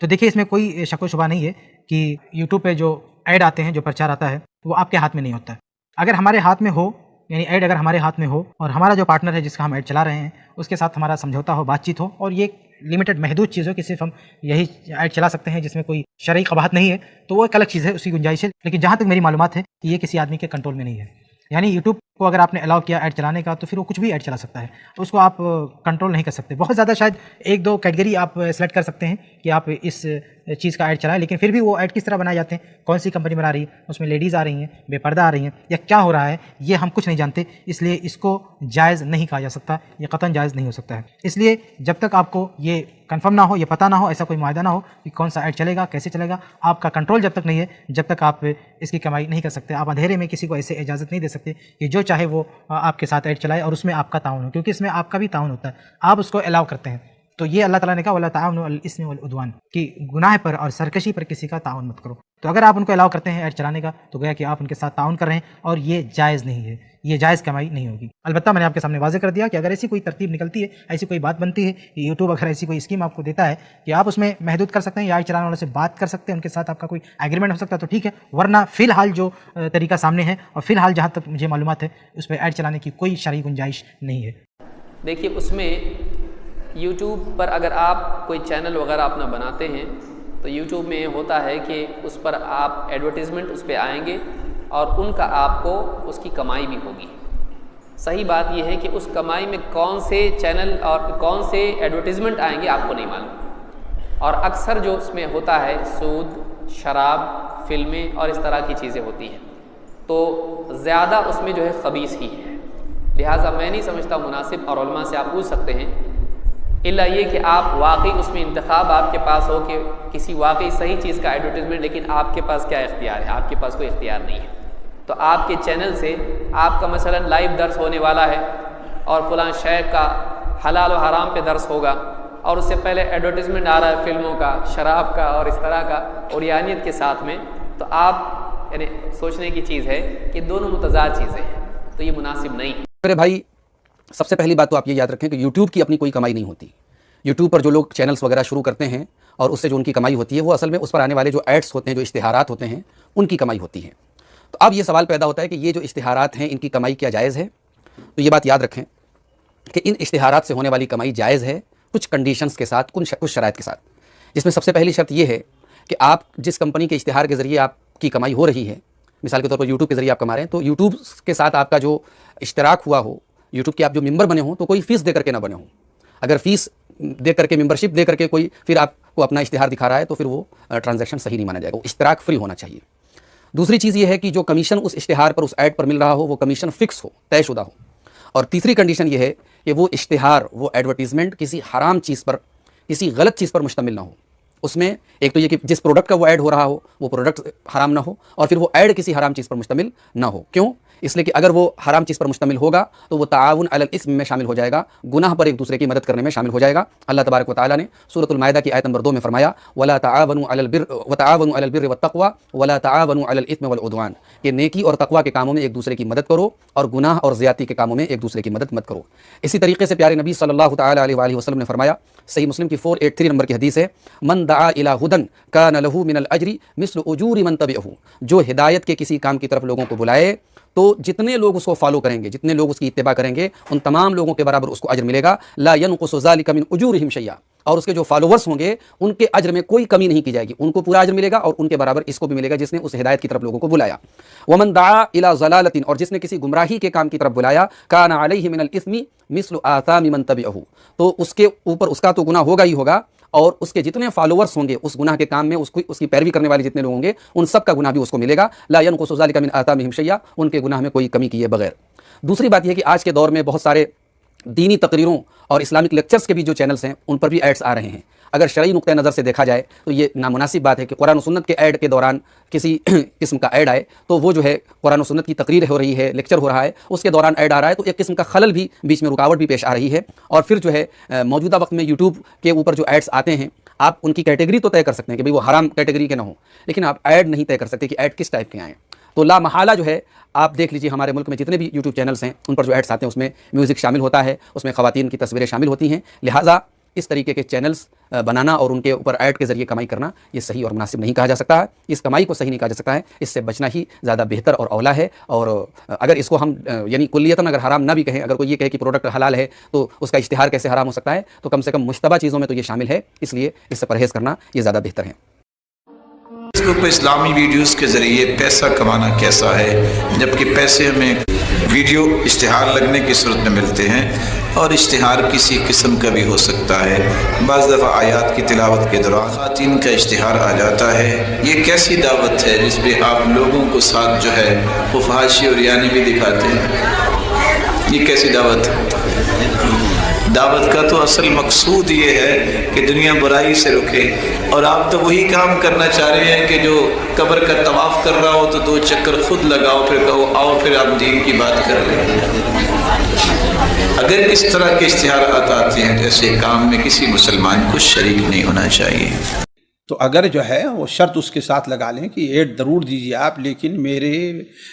तो देखिए इसमें कोई शक व शुबा नहीं है कि यूट्यूब पे जो ऐड आते हैं, जो प्रचार आता है, वो आपके हाथ में नहीं होता है। अगर हमारे हाथ में हो, यानी ऐड अगर हमारे हाथ में हो और हमारा जो पार्टनर है जिसका हम ऐड चला रहे हैं उसके साथ हमारा समझौता हो, बातचीत हो और ये लिमिटेड महदूद चीज़ हो कि सिर्फ हम यही ऐड चला सकते हैं जिसमें कोई शरई कबाहत नहीं है, तो वो एक अलग चीज़ है, उसकी गुंजाइश है। लेकिन जहाँ तक मेरी मालूमात है कि ये किसी आदमी के कंट्रोल में नहीं है। यानी यूट्यूब को अगर आपने अलाउ किया ऐड चलाने का तो फिर वो कुछ भी ऐड चला सकता है, तो उसको आप कंट्रोल नहीं कर सकते। बहुत ज़्यादा शायद 1-2 कैटेगरी आप सेलेक्ट कर सकते हैं कि आप इस चीज़ का ऐड चलाएं, लेकिन फिर भी वो ऐड किस तरह बनाए जाते हैं, कौन सी कंपनी बना रही है, उसमें लेडीज़ आ रही हैं, बेपर्दा आ रही हैं या क्या हो रहा है, ये हम कुछ नहीं जानते। इसलिए इसको जायज़ नहीं कहा जा सकता, ये कतन जायज़ नहीं हो सकता है। इसलिए जब तक आपको ये कंफर्म ना हो, ये पता ना हो, ऐसा कोई मुआहदा ना हो कि कौन सा ऐड चलेगा, कैसे चलेगा, आपका कंट्रोल जब तक नहीं है, जब तक आप इसकी कमाई नहीं कर सकते। आप अंधेरे में किसी को ऐसे इजाज़त नहीं दे सकते कि जो चाहे वो आपके साथ ऐड चलाए और उसमें आपका ताउन हो, क्योंकि इसमें आपका भी ताउन होता है, आप उसको अलाउ करते हैं। तो ये अल्लाह ताला ने कहा वला ताअवनु अलल इस्मि वल उद्वान, कि गुनाह पर और सरकशी पर किसी का ताउन मत करो। तो अगर आप उनको अलाउ करते हैं ऐड चलाने का, तो गोया कि आप उनके साथ ताउन कर रहे हैं और ये जायज़ नहीं है, ये जायज़ कमाई नहीं होगी। अलबत्ता मैंने आपके सामने वाज़ेह कर दिया कि अगर ऐसी कोई तरतीब निकलती है, ऐसी कोई बात बनती है कि यूट्यूब अगर ऐसी कोई स्कीम आपको देता है कि आप उसमें महदूद कर सकते हैं या ऐड चलाने वालों से बात कर सकते हैं, उनके साथ आपका कोई एग्रीमेंट हो सकता है, तो ठीक है। वरना फ़िलहाल जो तरीका सामने है और फ़िलहाल जहाँ तक मुझे मालूमात है उस पर ऐड चलाने की कोई शरई गुंजाइश नहीं है। देखिए उसमें यूट्यूब पर अगर आप कोई चैनल वगैरह अपना बनाते हैं तो यूट्यूब में होता है कि उस पर आप एडवर्टीज़मेंट उस पर आएंगे और उनका आपको उसकी कमाई भी होगी। सही बात यह है कि उस कमाई में कौन से चैनल और कौन से एडवर्टीज़मेंट आएंगे आपको नहीं मालूम। और अक्सर जो उसमें होता है सूद, शराब, फिल्में और इस तरह की चीज़ें होती हैं, तो ज़्यादा उसमें जो है ख़बीस ही है। लिहाजा मैं नहीं समझता मुनासिब, और उलमा से आप पूछ सकते हैं, इल्ला ये कि आप वाकई उसमें इंतखाब आपके पास हो कि किसी वाकई सही चीज़ का एडवर्टीज़मेंट, लेकिन आपके पास क्या इख्तियार है, आपके पास कोई इख्तियार नहीं है। तो आपके चैनल से आपका मसलन लाइव दर्स होने वाला है और फ़लाँ शेख का हलाल व हराम पे दर्स होगा और उससे पहले एडवर्टीज़मेंट आ रहा है फिल्मों का, शराब का और इस तरह का और यानियत के साथ में, तो आप यानी सोचने की चीज़ है कि दोनों मुतज़ाद चीज़ें हैं, तो ये मुनासिब नहीं है। मेरे भाई, सबसे पहली बात तो आप ये याद रखें कि यूट्यूब की अपनी कोई कमाई नहीं होती। यूट्यूब पर जो लोग चैनल्स वगैरह शुरू करते हैं और उससे जो उनकी कमाई होती है वो असल में उस पर आने वाले जो एड्स होते हैं, जो इश्तिहारात होते हैं, उनकी कमाई होती है। तो अब ये सवाल पैदा होता है कि ये जो इश्तिहारात हैं इनकी कमाई क्या जायज़ है? तो ये बात याद रखें कि इन इश्तिहारात से होने वाली कमाई जायज़ है कुछ कंडीशंस के साथ, कुछ शराइत के साथ, जिसमें सबसे पहली शर्त यह है कि आप जिस कंपनी के इश्तिहार के ज़रिए आपकी कमाई हो रही है, मिसाल के तौर पर यूट्यूब के ज़रिए आप कमा रहे हैं, तो यूट्यूब के साथ आपका जो इश्तराक हुआ हो, यूट्यूब के आप जो मेंबर बने हों, तो कोई फ़ीस दे करके ना बने हों। अगर फ़ीस दे करके, मेंबरशिप दे करके कोई फिर आपको अपना इश्तिहार दिखा रहा है तो फिर वो ट्रांजैक्शन सही नहीं माना जाएगा, वो इश्तराक फ्री होना चाहिए। दूसरी चीज़ ये है कि जो कमीशन उस इश्तिहार पर, उस ऐड पर मिल रहा हो, वो कमीशन फ़िक्स हो, तयशुदा हो। और तीसरी कंडीशन ये है कि वो इश्तिहार, वो एडवर्टीज़मेंट किसी हराम चीज़ पर, किसी गलत चीज़ पर मुश्तमिल ना हो। उसमें एक तो ये कि जिस प्रोडक्ट का वो ऐड हो रहा हो वो प्रोडक्ट हराम ना हो, और फिर वो ऐड किसी हराम चीज़ पर मुश्तमिल ना हो। क्यों? इसलिए कि अगर वो हराम चीज़ पर मुश्तमिल होगा तो वो ताआवुन अलल इस्म में शामिल हो जाएगा, गुनाह पर एक दूसरे की मदद करने में शामिल हो जाएगा। अल्लाह तबारक व तआला ने सूरतुल माइदा की आयत नंबर 2 में फरमाया वला ताआवनु अलल बिर्रि वत्तक़वा वला ताआवनु अलल इस्मि वल उद्वान, कि नेकी और तक़वा के कामों में एक दूसरे की मदद करो और गुनाह और ज़ियादती के कामों में एक दूसरे की मदद मत करो। इसी तरीके से प्यारे नबी सल्लल्लाहु तआला अलैहि वसल्लम ने फरमाया, सही मुस्लिम की 483 नंबर की हदीस है, मन दआ इला हुदन कान लहू मिनल अजरी मिस्ल उजूरी मन तबिअहू, जो हिदायत के किसी काम की तरफ लोगों को बुलाए तो जितने लोग उसको फॉलो करेंगे, जितने लोग उसकी इत्तिबा करेंगे, उन तमाम लोगों के बराबर उसको अजर मिलेगा। ला यनकुसु ज़ालिका मिन उजूरिहिम शैया, और उसके जो फॉलोवर्स होंगे उनके अजर में कोई कमी नहीं की जाएगी, उनको पूरा अजर मिलेगा और उनके बराबर इसको भी मिलेगा जिसने उस हिदायत की तरफ लोगों को बुलाया। वमन दआ इला ज़लालतिन, और जिसने किसी गुमराही के काम की तरफ बुलाया, काना अलैहि मिनल इस्मि मिस्लु आसामि मन तबिअहू, तो उसके ऊपर उसका तो गुनाह होगा ही होगा, और उसके जितने फॉलोवर्स होंगे उस गुनाह के काम में, उसकी पैरवी करने वाले जितने लोग होंगे, उन सब का गुनाह भी उसको मिलेगा। ला यनकुसु ज़ालिका मिन आसामिहिम शैया, उनके गुनाह में कोई कमी किए बगैर। दूसरी बात यह कि आज के दौर में बहुत सारे दीनी तकरीरों और इस्लामिक लेक्चर्स के भी जो चैनल्स हैं उन पर भी एड्स आ रहे हैं। अगर शरई नुक्ते नज़र से देखा जाए तो ये नामुनासिब बात है कि कुरान और सुन्नत के ऐड के दौरान किसी किस्म का ऐड आए, तो वो जो है कुरान और सुन्नत की तकरीर हो रही है, लेक्चर हो रहा है, उसके दौरान ऐड आ रहा है, तो एक किस्म का खलल भी, बीच में रुकावट भी पेश आ रही है। और फिर जो है मौजूदा वक्त में यूट्यूब के ऊपर जो एड्स आते हैं, आप उनकी कैटेगरी तो तय कर सकते हैं कि भाई वो हराम कैटेगरी के ना हो, लेकिन आप ऐड नहीं तय कर सकते कि ऐड किस टाइप के आएँ। तो ला महाला जो है, आप देख लीजिए हमारे मुल्क में जितने भी यूट्यूब चैनल्स हैं उन पर जो एड्स आते हैं उसमें म्यूज़िक शामिल होता है, उसमें ख़वातीन की तस्वीरें शामिल होती हैं। लिहाजा इस तरीके के चैनल्स बनाना और उनके ऊपर ऐड के जरिए कमाई करना ये सही और मुनासिब नहीं कहा जा सकता है। इस कमाई को सही नहीं कहा जा सकता है, इससे बचना ही ज़्यादा बेहतर और औला है। और अगर इसको हम यानी कुल्लियतन अगर हराम ना भी कहें, अगर कोई ये कहे कि प्रोडक्ट हलाल है तो उसका इश्तिहार कैसे हराम हो सकता है, तो कम से कम मुश्तबा चीज़ों में तो ये शामिल है, इसलिए इससे परहेज़ करना ये ज़्यादा बेहतर है। फेसबुक पर इस्लामी वीडियोस के ज़रिए पैसा कमाना कैसा है, जबकि पैसे हमें वीडियो इश्तिहार लगने की सूरत में मिलते हैं और इश्तिहार किसी किस्म का भी हो सकता है। बाज़ दफ़ा आयात की तिलावत के दौरान ख़वातीन का इश्तिहार आ जाता है। ये कैसी दावत है जिसमें आप लोगों को साथ जो है वो फहाशी और यानी भी दिखाते हैं? ये कैसी दावत है? दावत का तो असल मकसूद ये है कि दुनिया बुराई से रुके, और आप तो वही काम करना चाह रहे हैं कि जो कब्र का तवाफ़ कर रहा हो तो 2 चक्कर खुद लगाओ, फिर कहो आओ फिर आप दीन की बात कर रहे हैं। अगर इस तरह के इश्तिहारात आते हैं तो ऐसे काम में किसी मुसलमान को शरीक नहीं होना चाहिए। तो अगर जो है वो शर्त उसके साथ लगा लें कि ऐड ज़रूर दीजिए आप, लेकिन मेरे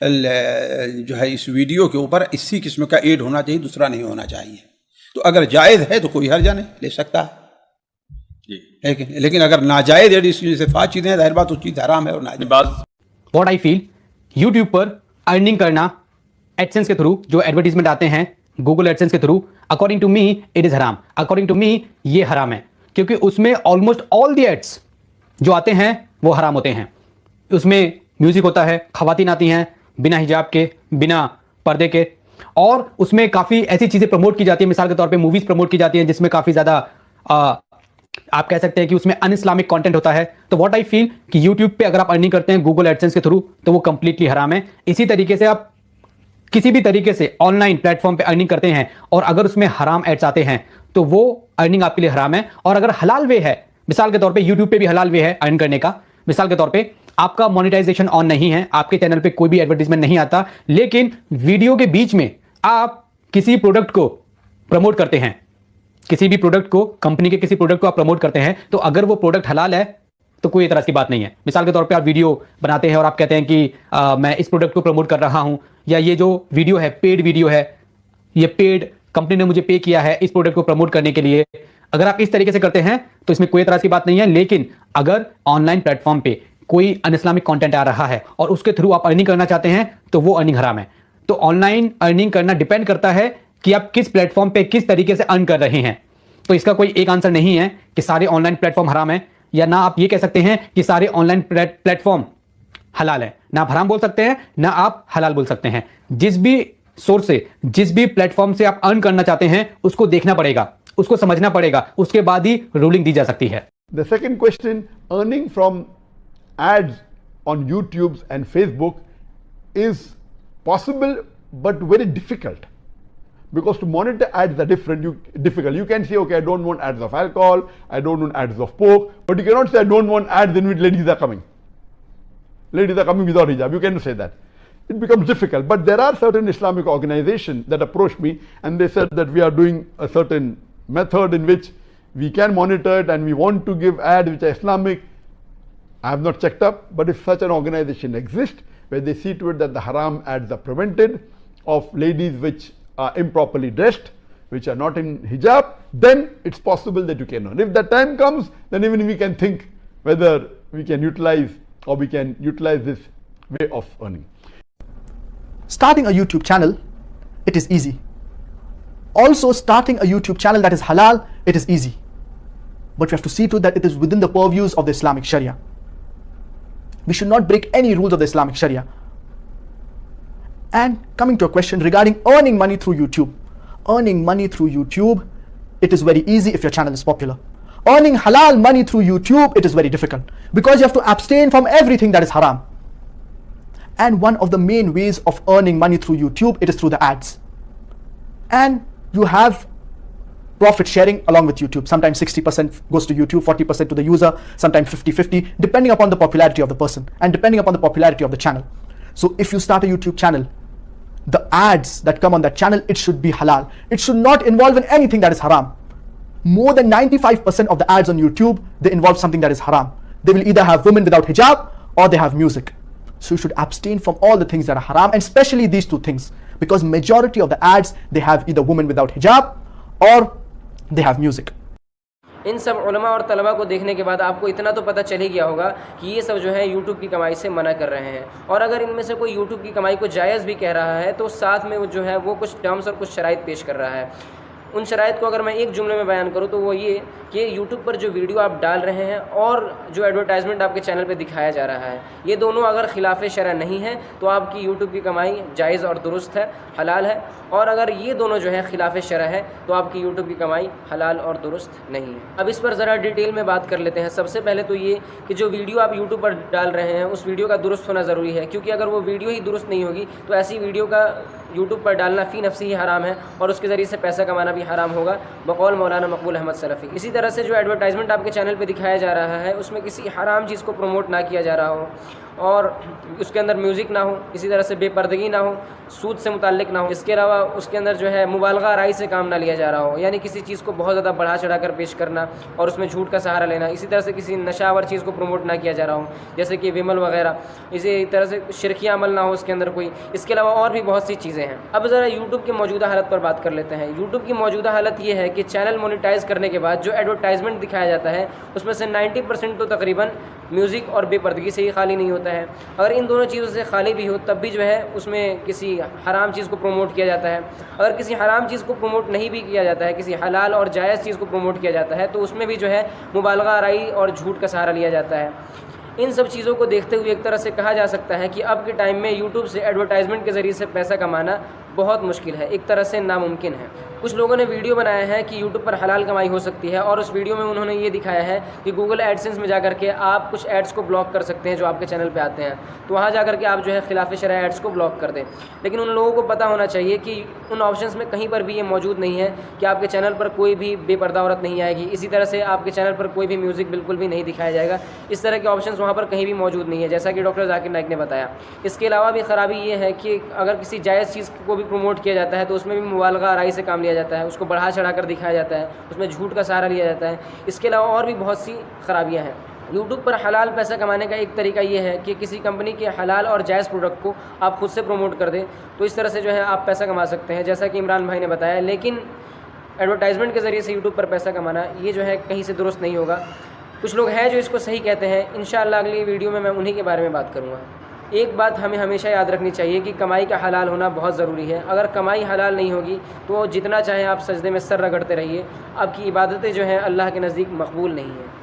जो है इस वीडियो के ऊपर इसी किस्म का ऐड होना चाहिए, दूसरा नहीं होना चाहिए। तो अगर जायज़ है तो कोई हर्जा नहीं, ले सकता है। लेकिन अगर नाजायज़ है, इसकी जैसे 5 चीज़ें हैं, जाहिर बात उस चीज़ हराम है और नाजायज़ बात। व्हाट आई फील, यूट्यूब पर अर्निंग करना एडसेंस के थ्रू, जो एडवर्टीजमेंट आते हैं गूगल एडसेंस के through, according to me it is हराम। अकॉर्डिंग टू मी ये हराम है, क्योंकि उसमें ऑलमोस्ट ऑल दी एड्स जो आते हैं वो हराम होते हैं। उसमें म्यूजिक होता है, खवातीन आती हैं बिना हिजाब के, बिना पर्दे के, और उसमें काफ़ी ऐसी चीज़ें प्रमोट की जाती है। मिसाल के तौर पे मूवीज़ प्रमोट की जाती हैं जिसमें काफ़ी ज़्यादा आप कह सकते हैं कि उसमें अन इस्लामिक कंटेंट होता है। तो व्हाट आई फील कि यूट्यूब पे अगर आप अर्निंग करते हैं गूगल एडसेंस के थ्रू तो वो कंप्लीटली हराम है। इसी तरीके से आप किसी भी तरीके से ऑनलाइन प्लेटफॉर्म पे अर्निंग करते हैं और अगर उसमें हराम एड्स आते हैं तो वो अर्निंग आपके लिए हराम है। और अगर हलाल वे है, मिसाल के तौर पे यूट्यूब पे भी हलाल वे है अर्न करने का, मिसाल के तौर पे आपका मोनेटाइजेशन ऑन नहीं है, आपके चैनल पे कोई भी एडवर्टीजमेंट नहीं आता, लेकिन वीडियो के बीच में आप किसी प्रोडक्ट को प्रमोट करते हैं, किसी भी प्रोडक्ट को, कंपनी के किसी प्रोडक्ट को आप प्रमोट करते हैं, तो अगर वो प्रोडक्ट हलाल है तो कोई तरह की बात नहीं है। मिसाल के तौर पे आप वीडियो बनाते हैं और आप कहते हैं कि मैं इस प्रोडक्ट को प्रमोट कर रहा हूं, या ये जो वीडियो है पेड वीडियो है, ये पेड कंपनी ने मुझे पे किया है इस प्रोडक्ट को प्रमोट करने के लिए, अगर आप इस तरीके से करते हैं तो इसमें कोई तरह की बात नहीं है। लेकिन अगर ऑनलाइन प्लेटफॉर्म पे कोई अनइस्लामिक कंटेंट आ रहा है और उसके थ्रू आप अर्निंग करना चाहते हैं तो वो अर्निंग हराम है। तो ऑनलाइन अर्निंग करना डिपेंड करता है कि आप किस प्लेटफॉर्म पे किस तरीके से अर्न कर रहे हैं। तो इसका कोई एक आंसर नहीं है कि सारे ऑनलाइन प्लेटफॉर्म हराम है, या ना आप ये कह सकते हैं कि सारे ऑनलाइन प्लेटफॉर्म हलाल है। ना आप हराम बोल सकते हैं, ना आप हलाल बोल सकते हैं। जिस भी सोर्स से, जिस भी प्लेटफॉर्म से आप अर्न करना चाहते हैं उसको देखना पड़ेगा, उसको समझना पड़ेगा, उसके बाद ही रूलिंग दी जा सकती है। The second question, earning from ads on YouTube and Facebook is possible but very difficult, because to monitor ads are difficult. You can say, okay, I don't want ads of alcohol, I don't want ads of pork, but you cannot say I don't want ads in which ladies are coming. Ladies are coming without hijab. You cannot say that. It becomes difficult. But there are certain Islamic organizations that approached me and they said that we are doing a certain method in which we can monitor it and we want to give ads which are Islamic. I have not checked up, but if such an organization exists where they see to it that the haram ads are prevented of ladies which are improperly dressed, which are not in hijab, then it's possible that you can earn. If that time comes, then even we can think whether we can utilize or we can utilize this way of earning. Starting a YouTube channel, it is easy. Also, starting a YouTube channel that is halal, it is easy. But we have to see to it that it is within the purviews of the Islamic Sharia. We should not break any rules of the Islamic Sharia. And coming to a question regarding earning money through YouTube. Earning money through YouTube, it is very easy if your channel is popular. Earning halal money through YouTube, it is very difficult, because you have to abstain from everything that is haram. And one of the main ways of earning money through YouTube, it is through the ads. And you have profit sharing along with YouTube. Sometimes 60% goes to YouTube, 40% to the user, sometimes 50-50, depending upon the popularity of the person and depending upon the popularity of the channel. So if you start a YouTube channel, the ads that come on that channel, it should be halal. It should not involve in anything that is haram. More than 95% of the ads on YouTube, they involve something that is haram. They will either have women without hijab or they have music. So you should abstain from all the things that are haram, and especially these two things, because majority of the ads, they have either women without hijab or they have music. इन सब उलमा और तलबा को देखने के बाद आपको इतना तो पता चल ही गया होगा कि ये सब जो है यूट्यूब की कमाई से मना कर रहे हैं। और अगर इनमें से कोई यूट्यूब की कमाई को जायज़ भी कह रहा है तो साथ में वो जो है वो कुछ टर्म्स और कुछ शराइत पेश कर रहा है। उन शराइत को अगर मैं एक जुमले में बयान करूँ तो वो ये कि यूट्यूब पर जो वीडियो आप डाल रहे हैं और जो एडवर्टाइजमेंट आपके चैनल पे दिखाया जा रहा है, ये दोनों अगर खिलाफ शरअ नहीं है तो आपकी यूट्यूब की कमाई जायज़ और दुरुस्त है, हलाल है। और अगर ये दोनों जो है खिलाफ शरअ है तो आपकी यूट्यूब की कमाई हलाल और दुरुस्त नहीं है। अब इस पर ज़रा डिटेल में बात कर लेते हैं। सबसे पहले तो ये कि जो वीडियो आप यूट्यूब पर डाल रहे हैं उस वीडियो का दुरुस्त होना ज़रूरी है, क्योंकि अगर वो वीडियो ही दुरुस्त नहीं होगी तो ऐसी वीडियो का यूट्यूब पर डालना फ़ी नफ्सी ही हराम है और उसके ज़रिए से पैसा कमाना भी हराम होगा, बकौल मौलाना मकबूल अहमद सलफ़ी। इसी तरह से जो एडवर्टाइजमेंट आपके चैनल पे दिखाया जा रहा है उसमें किसी हराम चीज़ को प्रमोट ना किया जा रहा हो और उसके अंदर म्यूज़िक ना हो, इसी तरह से बेपर्दगी ना हो, सूद से मुताल्लिक ना हो। इसके अलावा उसके अंदर जो है मुबालगा राई से काम ना लिया जा रहा हो, यानी किसी चीज़ को बहुत ज़्यादा बढ़ा चढ़ा कर पेश करना और उसमें झूठ का सहारा लेना। इसी तरह से किसी नशावर चीज़ को प्रमोट ना किया जा रहा हो, जैसे कि विमल वगैरह। इसी तरह से शिरकिया अमल ना हो उसके अंदर कोई। इसके अलावा और भी बहुत सी चीज़ें हैं। अब ज़रा यूट्यूब की मौजूदा हालत पर बात कर लेते हैं। यूट्यूब की मौजूदा हालत ये है कि चैनल मोनेटाइज करने के बाद जो एडवर्टाइजमेंट दिखाया जाता है उसमें से 90% तो तकरीबन म्यूज़िक और बेपर्दगी से ही खाली नहीं होता है। अगर इन दोनों चीज़ों से खाली भी हो तब भी जो है उसमें किसी हराम चीज़ को प्रमोट किया जाता है। अगर किसी हराम चीज़ को प्रमोट नहीं भी किया जाता है, किसी हलाल और जायज़ चीज़ को प्रमोट किया जाता है, तो उसमें भी जो है मुबालगा राई और झूठ का सहारा लिया जाता है। इन सब चीज़ों को देखते हुए एक तरह से कहा जा सकता है कि अब के टाइम में यूट्यूब से एडवर्टाइजमेंट के ज़रिए से पैसा कमाना बहुत मुश्किल है, एक तरह से नामुमकिन है। कुछ लोगों ने वीडियो बनाया है कि यूट्यूब पर हलाल कमाई हो सकती है और उस वीडियो में उन्होंने ये दिखाया है कि गूगल एडसेंस में जाकर के आप कुछ एड्स को ब्लॉक कर सकते हैं जो आपके चैनल पे आते हैं, तो वहाँ जाकर के आप जो है खिलाफ शरअ एड्स को ब्लॉक कर दें। लेकिन उन लोगों को पता होना चाहिए कि उन ऑप्शंस में कहीं पर भी ये मौजूद नहीं है कि आपके चैनल पर कोई भी बेपर्दा औरत नहीं आएगी। इसी तरह से आपके चैनल पर कोई भी म्यूज़िक बिल्कुल भी नहीं दिखाया जाएगा। इस तरह के ऑप्शंस वहाँ पर कहीं भी मौजूद नहीं है, जैसा कि डॉक्टर जाकिर नाइक ने बताया। इसके अलावा भी ख़राबी ये है कि अगर किसी जायज़ चीज़ को भी प्रमोट किया जाता है तो उसमें भी मुबालगा राई से काम लिया जाता है, उसको बढ़ा चढ़ा कर दिखाया जाता है, उसमें झूठ का सहारा लिया जाता है। इसके अलावा और भी बहुत सी खराबियाँ हैं। यूट्यूब पर हलाल पैसा कमाने का एक तरीका ये है कि किसी कंपनी के हलाल और जायज़ प्रोडक्ट को आप खुद से प्रमोट कर दें, तो इस तरह से जो है आप पैसा कमा सकते हैं, जैसा कि इमरान भाई ने बताया। लेकिन एडवर्टाइजमेंट के ज़रिए से यूट्यूब पर पैसा कमाना ये जो है कहीं से दुरुस्त नहीं होगा। कुछ लोग हैं जो इसको सही कहते हैं। इंशाअल्लाह अगली वीडियो में मैं उन्हीं के बारे में बात करूँगा। एक बात हमें हमेशा याद रखनी चाहिए कि कमाई का हलाल होना बहुत ज़रूरी है। अगर कमाई हलाल नहीं होगी तो जितना चाहे आप सजदे में सर रगड़ते रहिए, आपकी इबादतें जो हैं अल्लाह के नज़दीक मकबूल नहीं हैं।